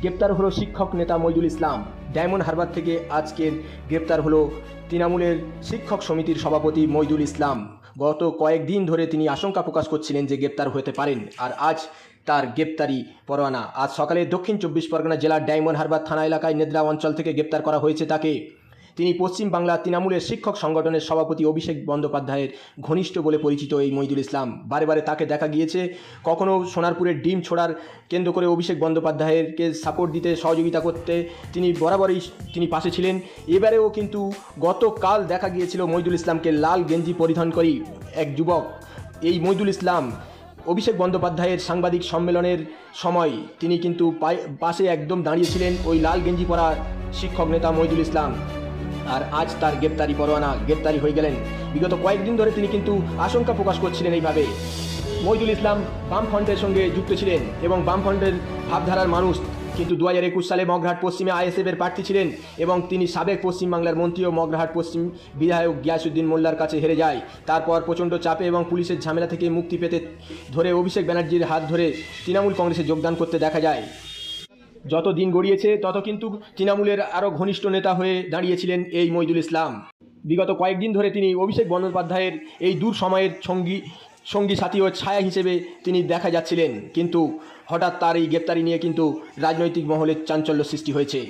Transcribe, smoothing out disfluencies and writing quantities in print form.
গ্রেপ্তার হলো শিক্ষক নেতা মইদুল ইসলাম। ডায়মন্ড হারবার থেকে আজকের গ্রেপ্তার হলো তৃণমূলের শিক্ষক সমিতির সভাপতি মইদুল ইসলাম। গত কয়েকদিন ধরে তিনি আশঙ্কা প্রকাশ করছিলেন যে গ্রেপ্তার হতে পারেন, আর আজ তার গ্রেপ্তারি পরোয়ানা। আজ সকালে দক্ষিণ চব্বিশ পরগনা জেলার ডায়মন্ড হারবার থানা এলাকায় নেদ্রা অঞ্চল থেকে গ্রেপ্তার করা হয়েছে তাকে। তিনি পশ্চিম বাংলা তৃণমূলের শিক্ষক সংগঠনের সভাপতি অভিষেক বন্দ্যোপাধ্যায়ের ঘনিষ্ঠ বলে পরিচিত এই মইদুল ইসলাম। বারে বারে তাকে দেখা গিয়েছে কখনও সোনারপুরের ডিম ছোড়ার কেন্দ্র করে অভিষেক বন্দ্যোপাধ্যায়েরকে সাপোর্ট দিতে, সহযোগিতা করতে তিনি বরাবরই পাশে ছিলেন। এবারেও কিন্তু গতকাল দেখা গিয়েছিল মইদুল ইসলামকে লাল গেঞ্জি পরিধান করি এক যুবক। এই মইদুল ইসলাম অভিষেক বন্দ্যোপাধ্যায়ের সাংবাদিক সম্মেলনের সময় তিনি কিন্তু পাশে একদম দাঁড়িয়েছিলেন ওই লাল গেঞ্জি পরা শিক্ষক নেতা মইদুল ইসলাম। আর আজ তার গ্রেপ্তারি পরোয়ানা, গ্রেপ্তারি হয়ে গেলেন। বিগত কয়েকদিন ধরে তিনি কিন্তু আশঙ্কা প্রকাশ করছিলেন এইভাবে। মইদুল ইসলাম বামফ্রন্টের সঙ্গে যুক্ত ছিলেন এবং বামফ্রন্টের ভাবধারার মানুষ, কিন্তু 2021 সালে মগরাহাট পশ্চিমে আইএসএফের প্রার্থী ছিলেন এবং তিনি সাবেক পশ্চিমবাংলার মন্ত্রী ও মগরাহাট পশ্চিম বিধায়ক গিয়াসউদ্দিন মোল্লার কাছে হেরে যায়। তারপর প্রচণ্ড চাপে এবং পুলিশের ঝামেলা থেকে মুক্তি পেতে ধরে অভিষেক ব্যানার্জির হাত ধরে তৃণমূল কংগ্রেসে যোগদান করতে দেখা যায়। যত দিন গড়িয়েছে তত কিন্তু তৃণমূলের আরও ঘনিষ্ঠ নেতা হয়ে দাঁড়িয়েছিলেন এই মইদুল ইসলাম। বিগত কয়েকদিন ধরে তিনি অভিষেক বন্দ্যোপাধ্যায়ের এই দূর সময়ের সঙ্গী সাথী ও ছায়া হিসেবে তিনি দেখা যাচ্ছিলেন, কিন্তু হঠাৎ তার এই গ্রেপ্তারি নিয়ে কিন্তু রাজনৈতিক মহলে চাঞ্চল্য সৃষ্টি হয়েছে।